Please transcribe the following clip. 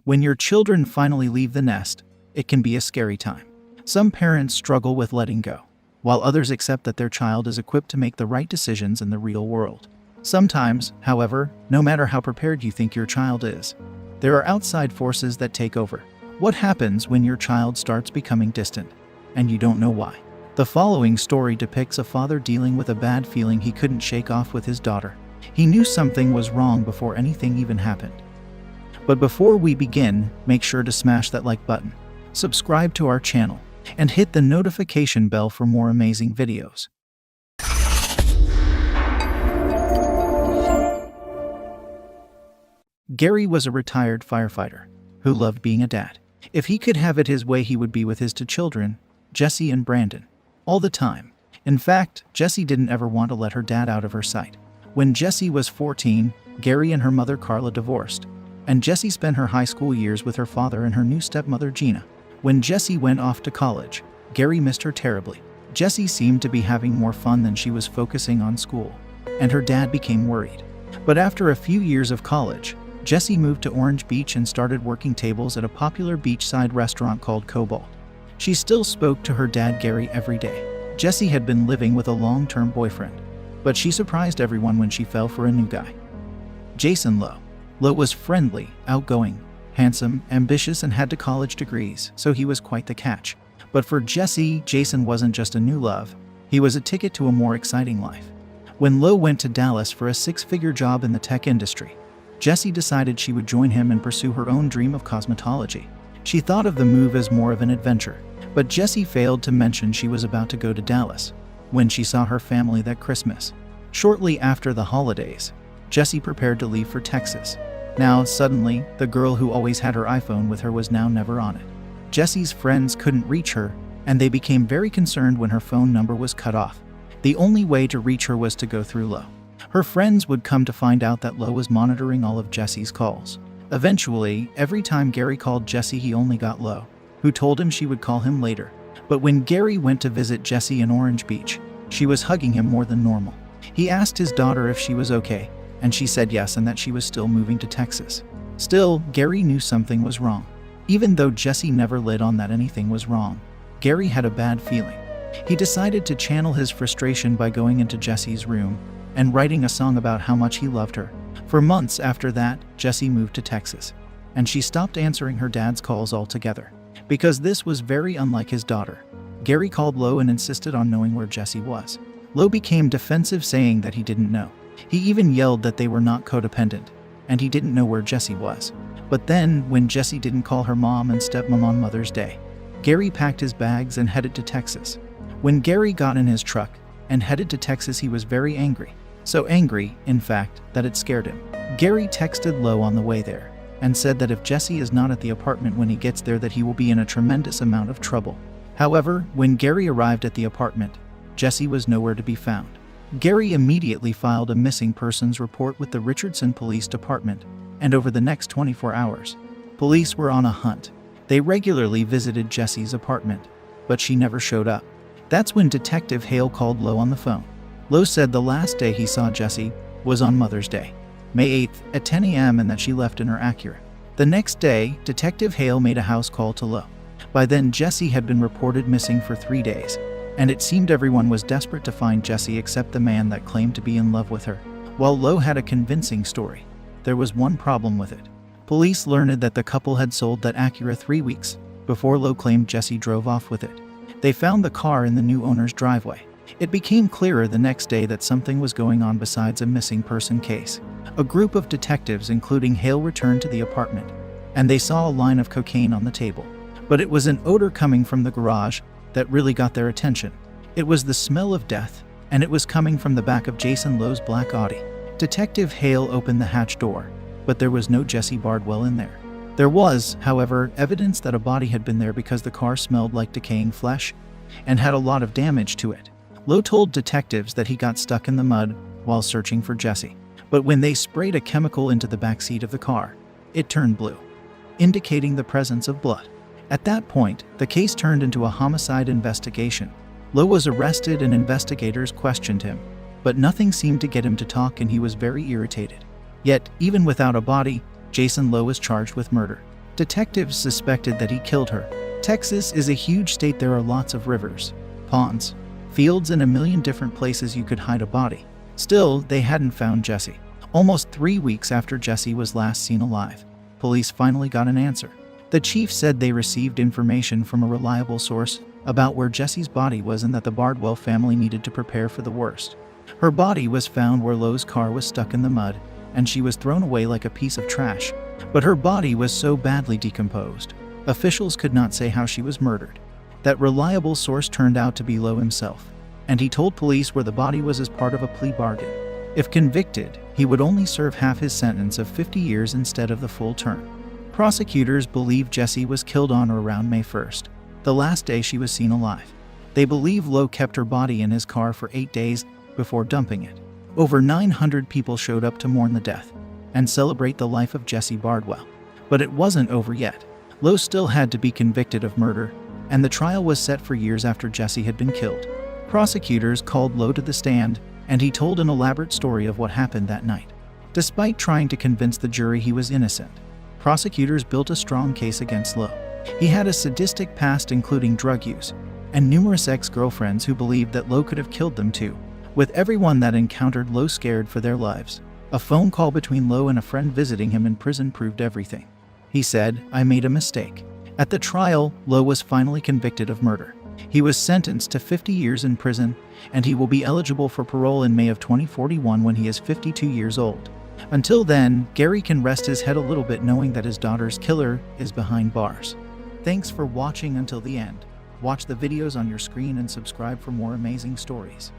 When your children finally leave the nest, it can be a scary time. Some parents struggle with letting go, while others accept that their child is equipped to make the right decisions in the real world. Sometimes, however, no matter how prepared you think your child is, there are outside forces that take over. What happens when your child starts becoming distant, and you don't know why? The following story depicts a father dealing with a bad feeling he couldn't shake off with his daughter. He knew something was wrong before anything even happened. But before we begin, make sure to smash that like button, subscribe to our channel, and hit the notification bell for more amazing videos. Gary was a retired firefighter who loved being a dad. If he could have it his way, he would be with his two children, Jesse and Brandon, all the time. In fact, Jesse didn't ever want to let her dad out of her sight. When Jesse was 14, Gary and her mother Carla divorced, and Jesse spent her high school years with her father and her new stepmother Gina. When Jesse went off to college, Gary missed her terribly. Jesse seemed to be having more fun than she was focusing on school, and her dad became worried. But after a few years of college, Jesse moved to Orange Beach and started working tables at a popular beachside restaurant called Cobalt. She still spoke to her dad Gary every day. Jesse had been living with a long-term boyfriend, but she surprised everyone when she fell for a new guy, Jason Lowe. Lowe was friendly, outgoing, handsome, ambitious, and had 2 college degrees, so he was quite the catch. But for Jesse, Jason wasn't just a new love, he was a ticket to a more exciting life. When Lowe went to Dallas for a 6-figure job in the tech industry, Jesse decided she would join him and pursue her own dream of cosmetology. She thought of the move as more of an adventure, but Jesse failed to mention she was about to go to Dallas when she saw her family that Christmas. Shortly after the holidays, Jesse prepared to leave for Texas. Now, suddenly, the girl who always had her iPhone with her was now never on it. Jesse's friends couldn't reach her, and they became very concerned when her phone number was cut off. The only way to reach her was to go through Lowe. Her friends would come to find out that Lowe was monitoring all of Jesse's calls. Eventually, every time Gary called Jesse, he only got Lowe, who told him she would call him later. But when Gary went to visit Jesse in Orange Beach, she was hugging him more than normal. He asked his daughter if she was okay, and she said yes and that she was still moving to Texas. Still, Gary knew something was wrong. Even though Jesse never let on that anything was wrong, Gary had a bad feeling. He decided to channel his frustration by going into Jesse's room and writing a song about how much he loved her. For months after that, Jesse moved to Texas, and she stopped answering her dad's calls altogether. Because this was very unlike his daughter, Gary called Lowe and insisted on knowing where Jesse was. Lowe became defensive, saying that he didn't know. He even yelled that they were not codependent, and he didn't know where Jesse was. But then, when Jesse didn't call her mom and stepmom on Mother's Day, Gary packed his bags and headed to Texas. When Gary got in his truck and headed to Texas, he was very angry. So angry, in fact, that it scared him. Gary texted Lowe on the way there and said that if Jesse is not at the apartment when he gets there, that he will be in a tremendous amount of trouble. However, when Gary arrived at the apartment, Jesse was nowhere to be found. Gary immediately filed a missing persons report with the Richardson Police Department, and over the next 24 hours, police were on a hunt. They regularly visited Jesse's apartment, but she never showed up. That's when Detective Hale called Lowe on the phone. Lowe said the last day he saw Jesse was on Mother's Day, May 8th at 10 a.m. and that she left in her Acura. The next day, Detective Hale made a house call to Lowe. By then, Jesse had been reported missing for 3 days, and it seemed everyone was desperate to find Jesse except the man that claimed to be in love with her. While Lowe had a convincing story, there was one problem with it. Police learned that the couple had sold that Acura 3 weeks before Lowe claimed Jesse drove off with it. They found the car in the new owner's driveway. It became clearer the next day that something was going on besides a missing person case. A group of detectives, including Hale, returned to the apartment, and they saw a line of cocaine on the table. But it was an odor coming from the garage that really got their attention. It was the smell of death, and it was coming from the back of Jason Lowe's black Audi. Detective Hale opened the hatch door, but there was no Jesse Bardwell in there. There was, however, evidence that a body had been there because the car smelled like decaying flesh and had a lot of damage to it. Lowe told detectives that he got stuck in the mud while searching for Jesse, but when they sprayed a chemical into the backseat of the car, it turned blue, indicating the presence of blood. At that point, the case turned into a homicide investigation. Lowe was arrested and investigators questioned him, but nothing seemed to get him to talk and he was very irritated. Yet, even without a body, Jason Lowe was charged with murder. Detectives suspected that he killed her. Texas is a huge state. There are lots of rivers, ponds, fields, and a million different places you could hide a body. Still, they hadn't found Jesse. Almost 3 weeks after Jesse was last seen alive, police finally got an answer. The chief said they received information from a reliable source about where Jesse's body was and that the Bardwell family needed to prepare for the worst. Her body was found where Lowe's car was stuck in the mud, and she was thrown away like a piece of trash. But her body was so badly decomposed, officials could not say how she was murdered. That reliable source turned out to be Lowe himself, and he told police where the body was as part of a plea bargain. If convicted, he would only serve half his sentence of 50 years instead of the full term. Prosecutors believe Jessie was killed on or around May 1st, the last day she was seen alive. They believe Lowe kept her body in his car for 8 days before dumping it. Over 900 people showed up to mourn the death and celebrate the life of Jessie Bardwell. But it wasn't over yet. Lowe still had to be convicted of murder, and the trial was set for years after Jessie had been killed. Prosecutors called Lowe to the stand, and he told an elaborate story of what happened that night. Despite trying to convince the jury he was innocent, prosecutors built a strong case against Lowe. He had a sadistic past, including drug use, and numerous ex-girlfriends who believed that Lowe could have killed them too. With everyone that encountered Lowe scared for their lives, a phone call between Lowe and a friend visiting him in prison proved everything. He said, "I made a mistake." At the trial, Lowe was finally convicted of murder. He was sentenced to 50 years in prison, and he will be eligible for parole in May of 2041 when he is 52 years old. Until then, Gary can rest his head a little bit knowing that his daughter's killer is behind bars. Thanks for watching until the end. Watch the videos on your screen and subscribe for more amazing stories.